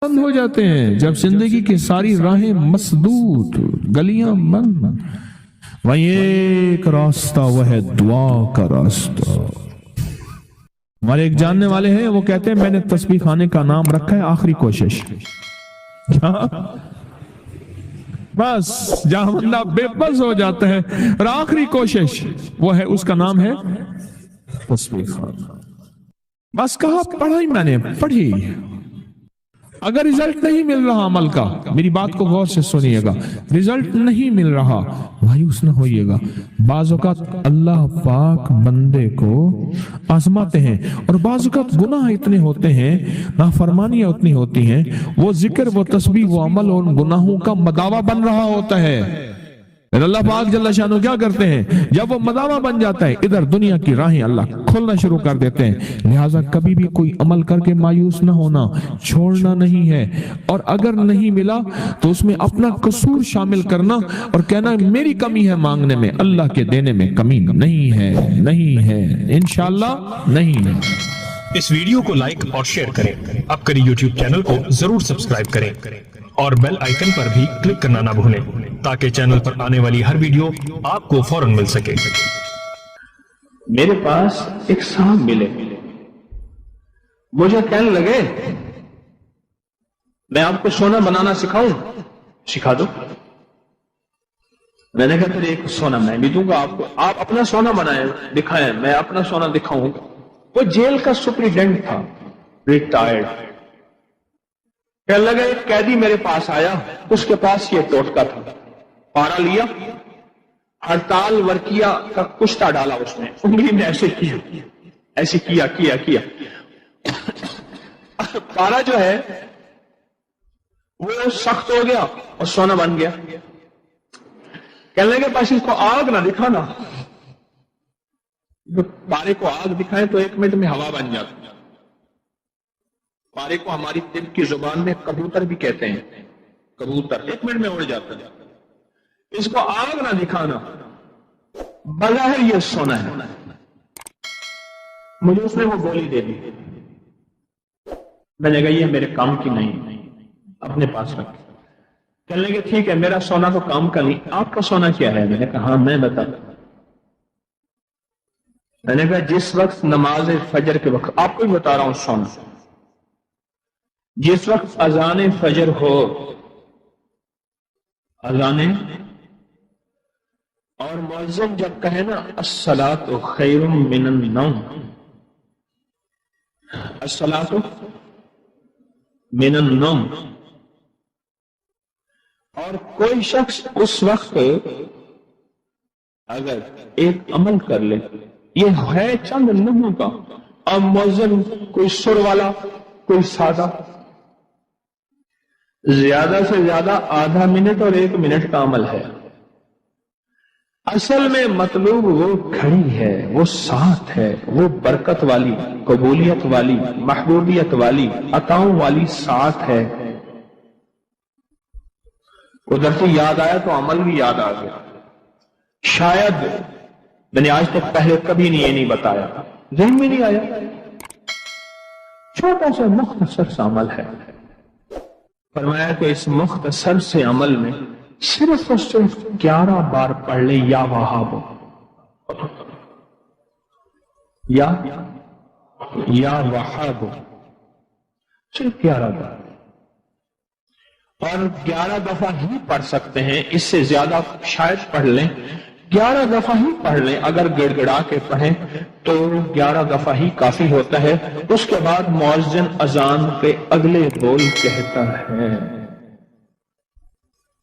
بند ہو جاتے ہیں جب زندگی کی ساری راہیں مسدود، گلیاں بند، وہیں ایک راستہ، وہ ہے دعا کا راستہ۔ ہمارے ایک جاننے والے ہیں، وہ کہتے ہیں میں نے تسبیح خانے کا نام رکھا ہے آخری کوشش۔ بس جہاں بندہ بے بس ہو جاتا ہے اور آخری کوشش وہ ہے، اس کا نام ہے تسبیح خانہ۔ بس کہا پڑھائی میں نے پڑھی، اگر رزلٹ نہیں مل رہا عمل کا، میری بات کو غور سے سنیے گا، رزلٹ نہیں مل رہا، مایوس نہ ہوئیے گا۔ بعض اوقات اللہ پاک بندے کو آزماتے ہیں، اور بعض اوقات گناہ اتنے ہوتے ہیں، نافرمانیاں اتنی ہوتی ہیں، وہ ذکر، وہ تسبیح، وہ عمل ان گناہوں کا مداوا بن رہا ہوتا ہے۔ اللہ پاک جل شانہ کیا کرتے ہیں، جب وہ مداوا بن جاتا ہے، ادھر دنیا کی راہیں اللہ کھولنا شروع کر دیتے ہیں۔ لہٰذا کبھی بھی کوئی عمل کر کے مایوس نہ ہونا، چھوڑنا نہیں ہے، اور اگر نہیں ملا تو اس میں اپنا قصور شامل کرنا اور کہنا میری کمی ہے مانگنے میں، اللہ کے دینے میں کمی نہیں ہے، نہیں ہے، انشاءاللہ نہیں ہے۔ اس ویڈیو کو لائک اور شیئر کریں، اب کری یوٹیوب چینل کو ضرور سبسکرائب کریں اور بیل آئیکن پر بھی کلک کرنا نہ بھولیں تاکہ چینل پر آنے والی ہر ویڈیو آپ کو فوراً مل سکے۔ میرے پاس ایک صاحب ملے، مجھے کہنے لگے میں آپ کو سونا بنانا سکھاؤں؟ سکھا دو۔ میں نے کہا پھر ایک سونا میں بھی دوں گا آپ کو، آپ اپنا سونا بنائیں، دکھائیں، میں اپنا سونا دکھاؤں گا۔ وہ جیل کا سپریڈنٹ تھا، ریٹائرڈ۔ کہنے لگا ایک قیدی میرے پاس آیا، اس کے پاس یہ ٹوٹکا تھا، پارا لیا، ہڑتال ورکیہ کا کشتہ ڈالا اس نے، انگلی نے ایسے کیا، ایسے کیا، پارا جو ہے وہ سخت ہو گیا اور سونا بن گیا۔ کہنے لگے بس اس کو آگ نہ دکھانا، پارے کو آگ دکھائیں تو 1 منٹ میں ہوا بن جاتی ہے۔ پارے کو ہماری طب کی زبان میں کبوتر بھی کہتے ہیں، کبوتر 1 منٹ میں اڑ جاتا ہے۔ اس کو آگ نہ دکھانا، بظاہر یہ سونا ہے۔ مجھے اس نے وہ گولی دے دی، میں نے کہا یہ میرے کام کی نہیں، اپنے پاس رکھ۔ کہنے لگے ٹھیک ہے، میرا سونا تو کام کا نہیں، آپ کا سونا کیا ہے؟ میں نے کہا ہاں میں بتاتا۔ میں نے کہا جس وقت نماز فجر کے وقت، آپ کو ہی بتا رہا ہوں سونا، جس وقت اذان فجر ہو، اذان، اور مؤذن جب کہے نا الصلاۃ خیر من النوم، الصلاۃ من النوم، اور کوئی شخص اس وقت اگر ایک عمل کر لے، یہ ہے چند لمحوں کا، اب مؤذن کوئی سر والا، کوئی سادہ، زیادہ سے زیادہ آدھا منٹ اور 1 منٹ کا عمل ہے۔ اصل میں مطلوب وہ گھڑی ہے، وہ ساتھ ہے، وہ برکت والی، قبولیت والی، محبوبیت والی، عطاؤں والی ساتھ ہے۔ ادھر سے یاد آیا تو عمل بھی یاد آ گیا۔ شاید میں نے آج تک پہلے کبھی یہ نہیں بتایا، ذہن میں نہیں آیا، چھوٹا سا مختصر سا عمل ہے۔ فرمایا کہ اس مختصر سے عمل میں صرف اور صرف 11 بار پڑھ لے یا وہاب، یا وہاب، صرف 11 بار، اور 11 دفعہ ہی پڑھ سکتے ہیں، اس سے زیادہ شاید پڑھ لیں، 11 دفعہ ہی پڑھ لیں، اگر گڑ گڑا کے پڑھیں تو 11 دفعہ ہی کافی ہوتا ہے۔ اس کے بعد مؤذن اذان کے اگلے بول کہتا ہے۔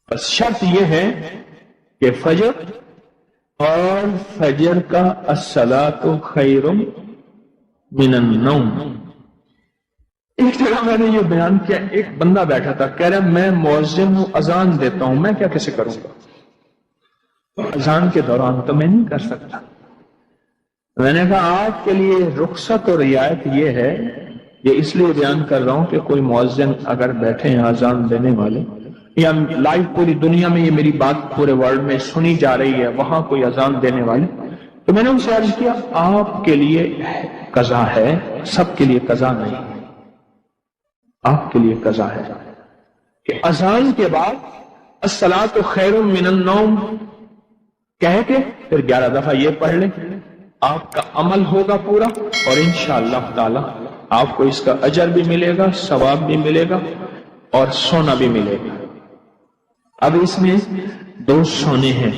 بس شرط یہ ہے کہ فجر اور فجر کا الصلاۃ خیر من النوم۔ ایک جگہ میں نے یہ بیان کیا، ایک بندہ بیٹھا تھا، کہہ رہا میں مؤذن ہوں، اذان دیتا ہوں، میں کیا کیسے کروں گا؟ اذان کے دوران تو میں نہیں کر سکتا۔ میں نے کہا آپ کے لیے رخصت اور رعایت یہ ہے، یہ اس لیے بیان کر رہا ہوں کہ کوئی مؤذن اگر بیٹھے ہیں اذان دینے والے، یا لائیو پوری دنیا میں یہ میری بات پورے ورلڈ میں سنی جا رہی ہے، وہاں کوئی اذان دینے والے، تو میں نے ان سے عرض کیا آپ کے لیے قضا ہے، سب کے لیے قضا نہیں۔ آپ کے لیے قضا ہے کہ اذان کے بعد الصلاۃ خیر من النوم کہہ کے پھر 11 دفعہ یہ پڑھ لیں، آپ کا عمل ہوگا پورا، اور انشاءاللہ تعالی آپ کو اس کا اجر بھی ملے گا، ثواب بھی ملے گا، اور سونا بھی ملے گا۔ اب اس میں 2 سونے ہیں۔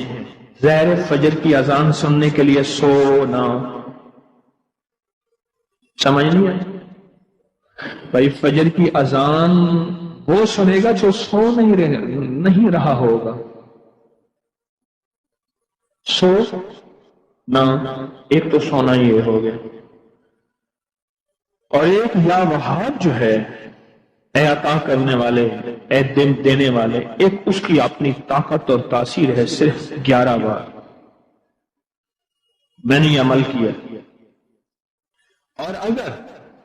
ظاہر فجر کی اذان سننے کے لیے سونا، سمجھ نہیں آئی؟ بھائی فجر کی اذان وہ سنے گا جو سو نہیں رہا ہوگا۔ سو نہ، ایک تو سونا یہ ہو گیا، اور ایک یا وہاب جو ہے، اے عطا کرنے والے، اے دن دینے والے، ایک اس کی اپنی طاقت اور تاثیر ہے صرف 11 بار میں نے یہ عمل کیا، اور اگر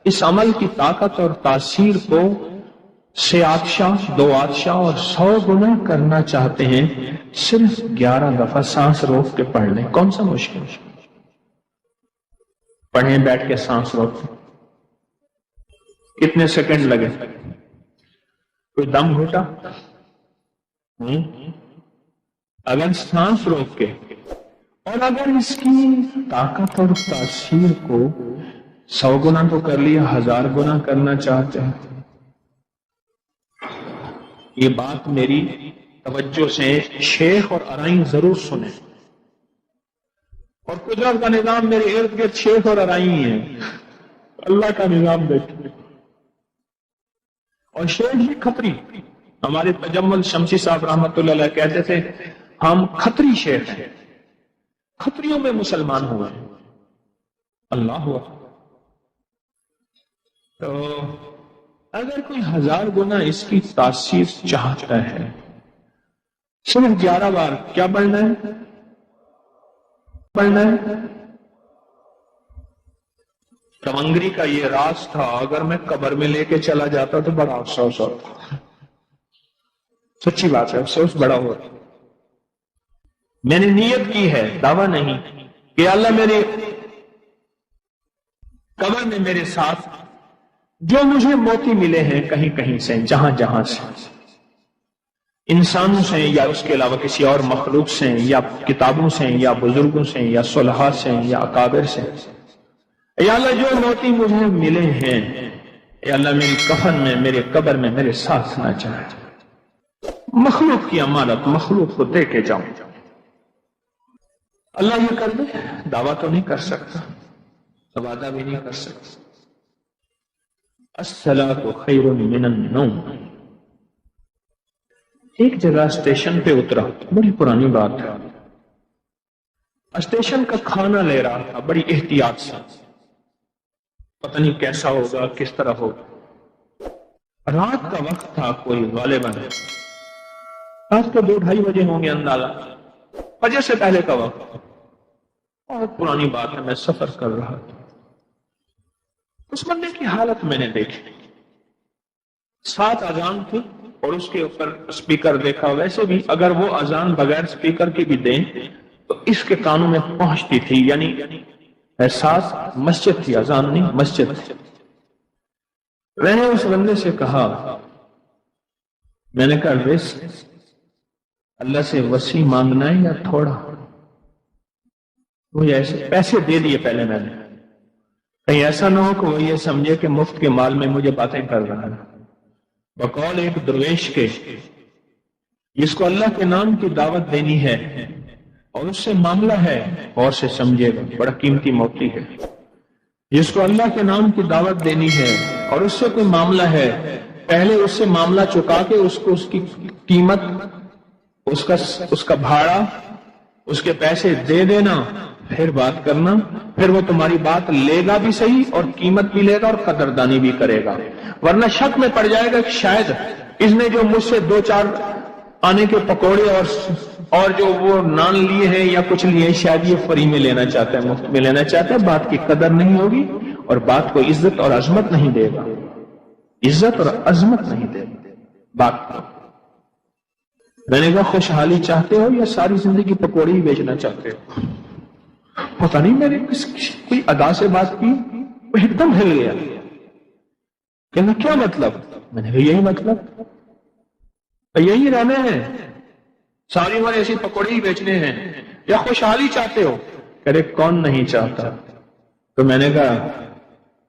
اس عمل کی طاقت اور تاثیر کو 6 آتشاہ 2 آتشاہ اور 100 گنا کرنا چاہتے ہیں، صرف 11 دفعہ سانس روک کے پڑھ لیں۔ کون سا مشکل؟ پڑھیں بیٹھ کے سانس روک، کتنے سیکنڈ لگے؟ کوئی دم گھٹا؟ اگر سانس روک کے، اور اگر اس کی طاقت اور تاثیر کو 100 گنا تو کر لیا، 1000 گنا کرنا چاہتے ہیں، یہ بات میری توجہ سے شیخ اور ارائیں ضرور سنیں، اور قدرت کا نظام میرے ارد گرد شیخ اور ارائیں ہیں، اللہ کا نظام دیکھیں۔ اور شیخ بھی کھتری، ہمارے تجمل شمسی صاحب رحمت اللہ علیہ کہتے تھے ہم کھتری شیخ ہیں، کھتریوں میں مسلمان ہوئے ہیں۔ اللہ اکبر۔ تو اگر کوئی 1000 گنا اس کی تاثیر چاہتا ہے، صرف 11 بار کیا پڑھنا ہے؟ کمنگری کا یہ راز تھا، اگر میں قبر میں لے کے چلا جاتا تو بڑا افسوس ہوتا، سچی بات ہے، افسوس بڑا ہوتا۔ میں نے نیت کی ہے، دعویٰ نہیں، کہ اللہ میری قبر میں میرے ساتھ جو مجھے موتی ملے ہیں کہیں کہیں سے، جہاں جہاں سے، انسانوں سے یا اس کے علاوہ کسی اور مخلوق سے، یا کتابوں سے، یا بزرگوں سے، یا صلحاء سے، یا اکابر سے، یا اللہ جو موتی مجھے ملے ہیں، یا اللہ میری کفن میں، میرے قبر میں میرے ساتھ نہ چاہے۔ مخلوق کی امانت مخلوق کو دے کے جاؤں، اللہ یہ کر دے، دعویٰ تو نہیں کر سکتا، وعدہ بھی نہیں کر سکتا۔ الصلاۃ خیر من النوم۔ ایک جگہ اسٹیشن پہ اترا، بڑی پرانی بات ہے، اسٹیشن کا کھانا لے رہا تھا بڑی احتیاط سے، پتہ نہیں کیسا ہوگا، کس طرح ہوگا۔ رات کا وقت تھا، کوئی غالباً رات کو 2-2:30 بجے ہوں گے اندازہ، فجر سے پہلے کا وقت، بہت پرانی بات ہے، میں سفر کر رہا تھا۔ اس بندے کی حالت میں نے دیکھی، 7 اذان تھی اور اس کے اوپر اسپیکر دیکھا، ویسے بھی اگر وہ اذان بغیر اسپیکر کی بھی دیں تو اس کے کانوں میں پہنچتی تھی، یعنی احساس مسجد تھی، اذان نہیں مسجد تھی۔ میں نے اس بندے سے کہا، میں نے کہا رزق اللہ سے وسیع مانگنا ہے یا تھوڑا؟ وہ ایسے پیسے دے دیے پہلے میں نے، کہیں ایسا نہ ہو کہ وہ یہ سمجھے کہ مفت کے مال میں مجھے باتیں کر رہا ہے۔ بقول ایک درویش کے، جس کو اللہ کے نام کی دعوت دینی ہے اور اس سے معاملہ ہے، اور سے سمجھے گا، بڑا قیمتی موتی ہے، جس کو اللہ کے نام کی دعوت دینی ہے اور اس سے کوئی معاملہ ہے، پہلے اس سے معاملہ چکا کے اس کو اس کی قیمت، اس کا بھاڑا، اس کے پیسے دے دینا، پھر بات کرنا، پھر وہ تمہاری بات لے گا بھی صحیح اور قیمت بھی لے گا اور قدردانی بھی کرے گا، ورنہ شک میں پڑ جائے گا کہ شاید اس نے جو مجھ سے 2-4 آنے کے پکوڑے اور جو وہ نان لیے ہیں یا کچھ لیے، شاید یہ فری میں لینا چاہتا ہے، مفت میں لینا چاہتا ہے، بات کی قدر نہیں ہوگی اور بات کو عزت اور عظمت نہیں دے گا، عزت اور عظمت نہیں دے گا بات کو۔ میں نے کہا خوشحالی چاہتے ہو یا ساری زندگی پکوڑے ہی بیچنا چاہتے ہو؟ پتہ نہیں میں نے کوئی ادا سے بات کی، وہ ایک دم ہل گیا، کہنا کیا مطلب؟ میں نے کہا یہی مطلب، یہی رہنا ہے، ساری عمر ایسی پکوڑے ہی بیچنے ہیں، یا خوشحالی چاہتے ہو؟ کہہ رہے کون نہیں چاہتا؟ تو میں نے کہا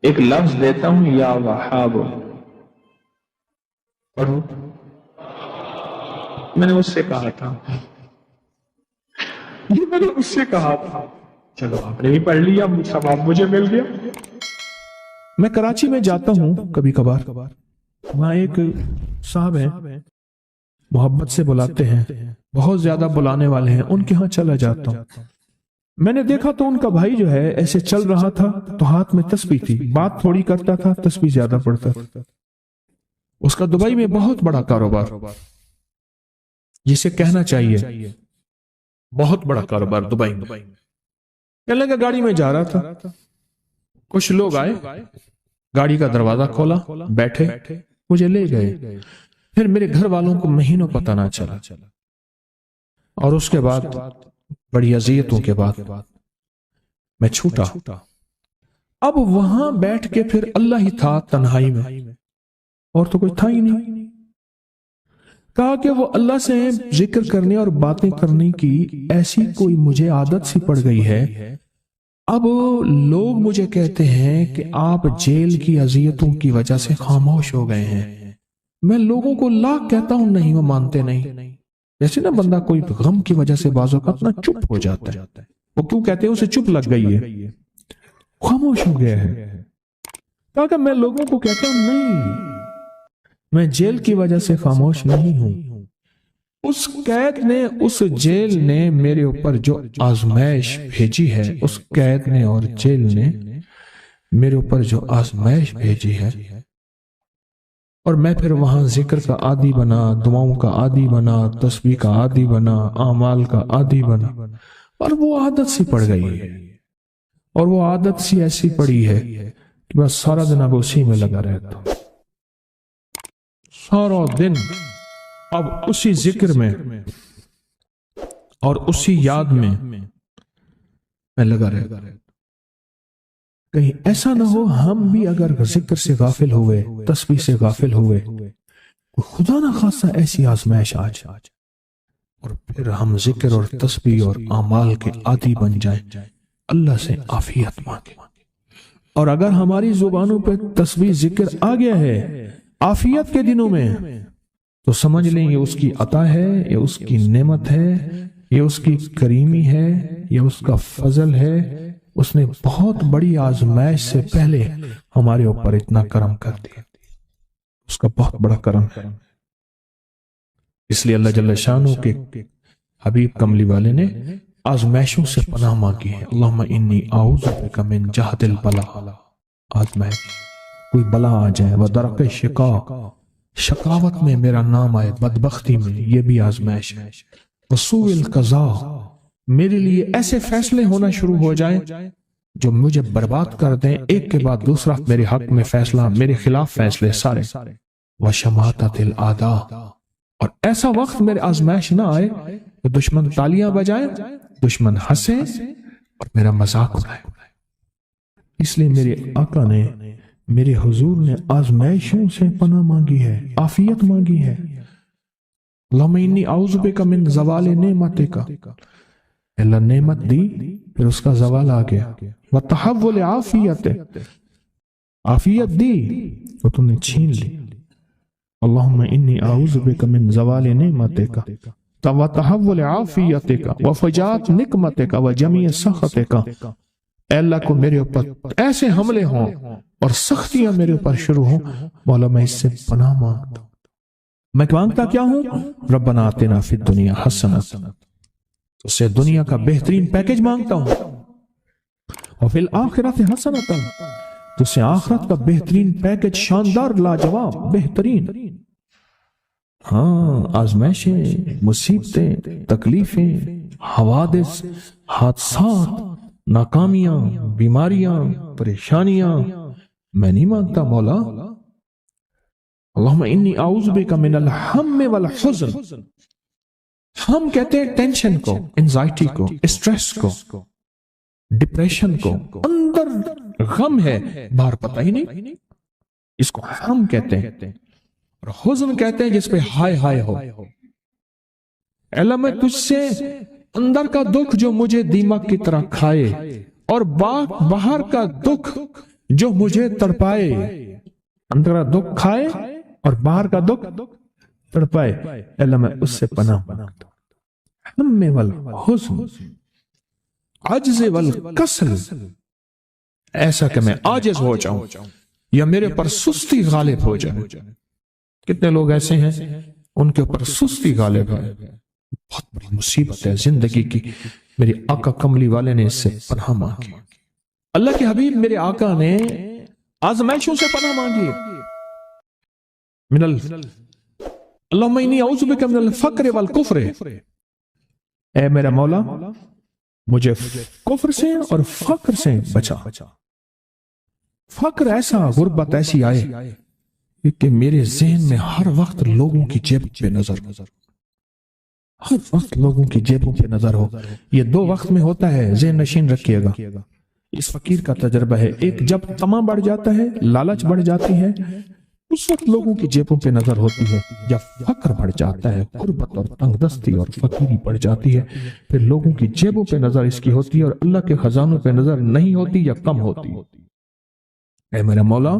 ایک لفظ دیتا ہوں، یا وہاب، پڑھو۔ میں نے اس سے کہا تھا، یہ میں نے اس سے کہا تھا، چلو آپ نے بھی پڑھ لیا، ثواب مجھے مل گیا۔ میں کراچی میں جاتا ہوں کبھی کبھار، وہاں ایک صاحب ہیں، محبت سے بلاتے ہیں، بہت زیادہ بلانے والے ہیں، ان کے ہاں چلا جاتا ہوں۔ میں نے دیکھا تو ان کا بھائی جو ہے ایسے چل رہا تھا تو ہاتھ میں تسبیح تھی، بات تھوڑی کرتا تھا، تسبیح زیادہ پڑھتا تھا۔ اس کا دبئی میں بہت بڑا کاروبار، جسے کہنا چاہیے بہت بڑا کاروبار دبئی میں۔ کہنے لگا گاڑی میں جا رہا تھا، کچھ لوگ آئے، گاڑی کا دروازہ کھولا، بیٹھے، مجھے لے گئے، پھر میرے گھر والوں کو مہینوں پتہ نہ چلا، اور اس کے بعد بڑی اذیتوں کے بعد میں چھوٹا۔ اب وہاں بیٹھ کے پھر اللہ ہی تھا تنہائی میں، اور تو کوئی تھا ہی نہیں۔ کہا کہ وہ اللہ سے ذکر کرنے اور باتیں کرنے کی ایسی کوئی مجھے عادت سی پڑ گئی ہے، اب لوگ مجھے کہتے ہیں کہ آپ جیل کی اذیتوں کی وجہ سے خاموش ہو گئے ہیں۔ میں لوگوں کو لاکھ کہتا ہوں، نہیں، وہ مانتے نہیں۔ جیسے نا بندہ کوئی غم کی وجہ سے بعض اوقات نا چپ ہو جاتا ہے، وہ کیوں کہتے ہیں؟ اسے چپ لگ گئی ہے، خاموش ہو گیا ہے۔ کہا کہ میں لوگوں کو کہتا ہوں نہیں، میں جیل کی وجہ سے خاموش نہیں ہوں۔ اس قید نے، اس جیل نے میرے اوپر جو آزمائش بھیجی ہے، اس قید نے اور جیل نے میرے اوپر جو آزمائش بھیجی ہے، اور میں پھر وہاں ذکر کا عادی بنا، دعاؤں کا عادی بنا، تسبیح کا عادی بنا، اعمال کا عادی بنا، اور وہ عادت سی پڑ گئی ہے، اور وہ عادت سی ایسی پڑی ہے کہ بس سارا دن اب اسی میں لگا رہتا ہوں، سارا دن اب اسی ذکر میں اور اسی یاد میں لگا رہتا ہوں۔ کہیں ایسا نہ ہو ہم بھی اگر ذکر سے غافل ہوئے، تسبیح سے غافل ہوئے، خدا نہ خاصہ ایسی آزمائش آ جائے اور پھر ہم ذکر اور تسبیح اور اعمال کے عادی بن جائیں، اللہ سے عافیت مانگے۔ اور اگر ہماری زبانوں پہ تسبیح ذکر آ گیا ہے عافیت کے دنوں میں، تو سمجھ لیں یہ اس کی عطا ہے، یہ اس کی نعمت ہے، یہ اس کی کریمی ہے، یہ اس کا فضل ہے۔ اس نے بہت بڑی آزمائش سے پہلے ہمارے اوپر اتنا کرم کر دیا، اس کا بہت بڑا کرم ہے۔ اس لیے اللہ جل شانہ کے حبیب کملی والے نے آزمائشوں سے پناہ مانگی ہے، اللہم انی اعوذ بک من جہد البلاء، آزمائش، کوئی بلا آ جائے، ودرک الشقاء، شقاوت میں میرا نام آئے، بدبختی میں، یہ بھی آزمائش ہے، وسوء القضاء، میرے لیے ایسے فیصلے ہونا شروع ہو جائیں جو مجھے برباد کر دیں، ایک کے بعد دوسرا میرے حق میں فیصلہ، میرے خلاف فیصلے سارے، وشماتت الاعداء، اور ایسا وقت میرے آزمائش نہ آئے کہ دشمن تالیاں بجائے، دشمن ہنسے اور میرا مذاق اڑائے۔ اس لیے میرے آقا نے، میرے حضور نے آزمائشوں سے پناہ مانگی ہے، عافیت مانگی ہے۔ اللہم انی اعوذ بک من زوال نعمتک، اللہ نعمت دی پھر اس کا زوال آ گیا، وتحول عافیت، عافیت دی تو تم نے چھین لی۔ اللہم انی اعوذ بک من زوال نعمتک وتحول عافیتک وفجاءت نقمتک وجمیع سخطک، اے اللہ کو میرے اوپر ایسے حملے ہوں اور سختیاں میرے اوپر شروع ہوں، مولا میں اس سے پناہ مانگتا ہوں۔ میں مانگتا کیا ہوں؟ ربنا آتنا فی الدنیا حسنہ، اس سے دنیا کا بہترین پیکج مانگتا ہوں، اور فی الآخرۃ حسنہ، تو اس سے آخرت کا بہترین پیکج، شاندار، لاجواب، بہترین۔ ہاں، آزمائشیں، مصیبتیں، تکلیفیں، حوادث، حادثات، ناکامیاں، بیماریاں، پریشانیاں میں نہیں مانگتا مولا۔ اللہم انی اعوذ بک من الہم والحزن، ہم کہتے ہیں ٹینشن کو، انزائٹی کو، اسٹریس کو، ڈپریشن کو، اندر غم ہے باہر پتہ ہی نہیں، اس کو ہم کہتے ہیں۔ اور حزن کہتے ہیں جس پہ ہائے ہائے ہو۔ اللہ میں تجھ سے اندر کا دکھ جو مجھے دیمک کی طرح کھائے، اور باہر کا دکھ جو مجھے تڑپائے، اندر کا دکھ کھائے اور باہر کا دکھ تڑپائے، اللہ میں اس سے پناہ مانگتا ہوں۔ ہم والحزن عجز والکسل، ایسا کہ میں عاجز ہو جاؤں یا میرے پر سستی غالب ہو جائے۔ کتنے لوگ ایسے ہیں ان کے اوپر سستی غالب ہے، بہت بڑی مصیبت ہے زندگی کی۔ میرے آقا کملی والے نے اس سے پناہ مانگی، اللہ کے حبیب میرے آقا نے آزمائشوں سے پناہ مانگی۔ اللہم انی اعوذ بک من الفقر والکفر، اے میرا مولا مجھے کفر سے اور فقر سے بچا۔ فقر ایسا، غربت ایسی آئے کہ میرے ذہن میں ہر وقت لوگوں کی جیب پہ نظر، ہر وقت لوگوں کی جیبوں پہ نظر ہو۔ یہ دو وقت میں ہوتا ہے، ذہن نشین رکھیے گا۔ اس فقیر کا تجربہ ہے، ایک جب طمع بڑھ جاتا ہے، لالچ بڑھ جاتی ہے، اس وقت لوگوں کی جیبوں پہ نظر ہوتی ہے۔ جب فقر بڑھ جاتا ہے، غربت اور تنگ دستی اور فقیری بڑھ جاتی ہے، پھر لوگوں کی جیبوں پہ نظر اس کی ہوتی ہے اور اللہ کے خزانوں پہ نظر نہیں ہوتی یا کم ہوتی۔ اے میرا مولا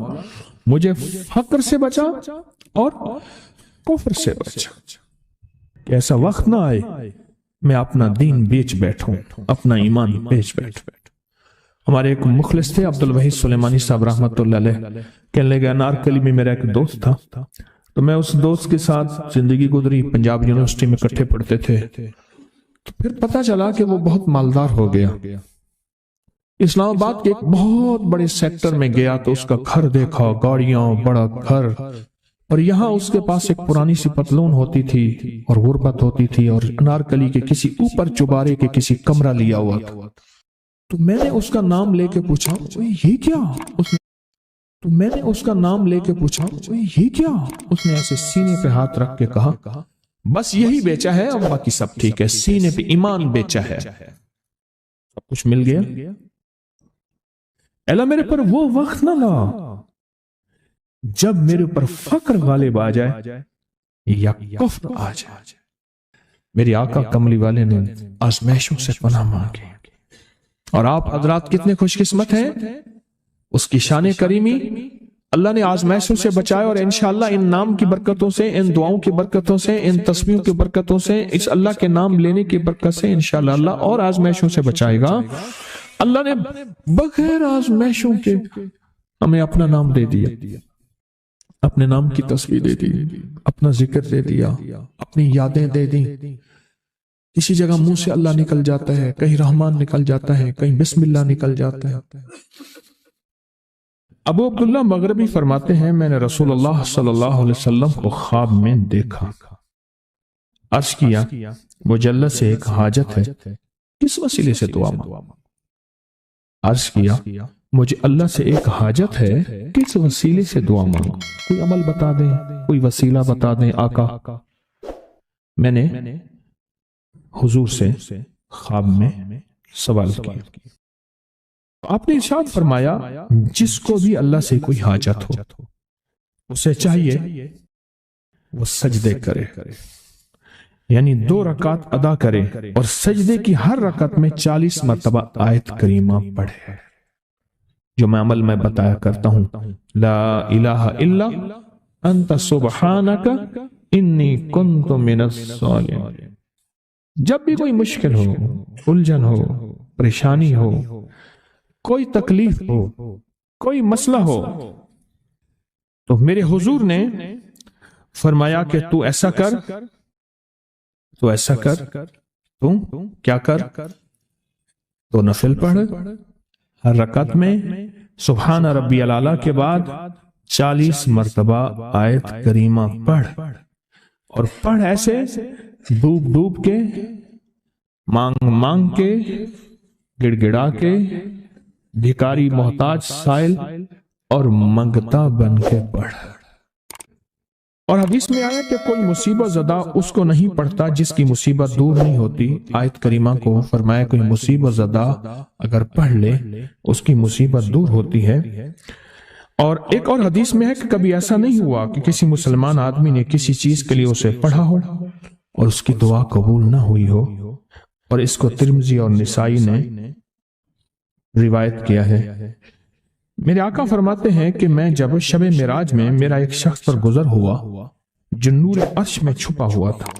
مجھے فقر سے بچا اور کفر سے بچا، کہ ایسا وقت نہ آئے میں اپنا دین بیچ بیٹھوں، اپنا ایمان بیچ بیٹھوں۔ ہمارے ایک مخلص تھے عبد الوحید سلیمانی صاحب رحمۃ اللہ علیہ، کہنے لگے انارکلی میں میرا ایک دوست تھا، تو میں اس دوست کے ساتھ زندگی گزری، پنجاب یونیورسٹی میں اکٹھے پڑھتے تھے۔ تو پھر پتہ چلا کہ وہ بہت مالدار ہو گیا، اسلام آباد کے ایک بہت بڑے سیکٹر میں گیا تو اس کا گھر دیکھا، گاڑیاں، بڑا گھر، اور یہاں اس کے پاس ایک پرانی سی پتلون ہوتی تھی اور غربت ہوتی تھی، اور انارکلی کے کسی اوپر چبارے کے کسی کمرہ لیا ہوا تھا۔ تو میں نے اس کا نام لے کے پوچھا یہ کیا؟ اس نے ایسے سینے پہ ہاتھ رکھ کے کہا بس یہی بیچا ہے اور باقی سب ٹھیک ہے، سینے پہ ایمان بیچا ہے، سب کچھ مل گیا۔ اللہ میرے پر وہ وقت نہ لا جب میرے پر فقر غالب آ جائے یا کفر آ جائے۔ میرے آقا کملی والے نے آزمائشوں سے پناہ مانگی، اور آپ حضرات کتنے خوش قسمت ہیں، اس کی شان کریمی اللہ نے آزمائشوں سے بچائے، اور انشاءاللہ ان نام کی برکتوں سے، ان دعاؤں کی برکتوں سے، ان تسبیحوں کی برکتوں سے، اس اللہ کے نام لینے کی برکت سے انشاءاللہ اللہ اور آزمائشوں سے بچائے گا۔ اللہ نے بغیر آزمائشوں کے ہمیں اپنا نام دے دیا، اپنے نام کی تسبیح دے دی، اپنا ذکر دے دیا، اپنی یادیں دے دی۔ کسی جگہ منہ سے اللہ نکل جاتا ہے، کہیں رحمان نکل جاتا ہے، کہیں بسم اللہ نکل جاتا ہے۔ ابو عبداللہ مغربی فرماتے ہیں میں نے رسول اللہ صلی اللہ علیہ وسلم کو خواب میں دیکھا، عرض کیا مجلہ سے ایک حاجت ہے، کس وسیلے سے دعا مانگوں؟ عرض کیا مجھے اللہ سے ایک حاجت ہے، کس وسیلے سے دعا مانگوں؟ کوئی عمل بتا دیں، کوئی وسیلہ بتا دیں آقا۔ میں نے حضور سے خواب میں سوال کیا، آپ نے ارشاد فرمایا جس کو بھی اللہ سے کوئی حاجت ہو اسے چاہیے وہ سجدے کرے، یعنی 2 رکعت ادا کرے، اور سجدے کی ہر رکعت میں 40 مرتبہ آیت کریمہ پڑھے، جو میں عمل میں بتایا کرتا ہوں، لا الہ الا انت سبحانک انی کنت من الظالمین۔ جب بھی کوئی مشکل ہو، الجھن ہو، پریشانی ہو، کوئی تکلیف ہو، کوئی مسئلہ ہو، تو میرے حضور نے فرمایا کہ تو ایسا کر، تو ایسا کر، تو کیا کر، تو نفل پڑھ، ہر رکعت میں سبحان ربی الاعلیٰ کے بعد 40 مرتبہ آیت کریمہ پڑھ، اور پڑھ ایسے ڈوب ڈوب کے، مانگ مانگ کے، گڑ گڑا کے، بھکاری محتاج سائل اور منگتا بن کے پڑھ۔ اور حدیث میں آیا کہ کوئی مصیبت زدہ اس کو نہیں پڑھتا جس کی مصیبت دور نہیں ہوتی۔ آیت کریمہ کو فرمایا کوئی مصیبت زدہ اگر پڑھ لے اس کی مصیبت دور ہوتی ہے۔ اور ایک اور حدیث میں ہے کہ کبھی ایسا نہیں ہوا کہ کسی مسلمان آدمی نے کسی چیز کے لیے اسے پڑھا ہو اور اس کی دعا قبول نہ ہوئی ہو، اور اس کو ترمذی اور نسائی نے روایت کیا ہے۔ میرے آقا فرماتے ہیں کہ میں جب شب معراج میں میرا ایک شخص پر گزر ہوا جو نور عرش میں چھپا ہوا تھا،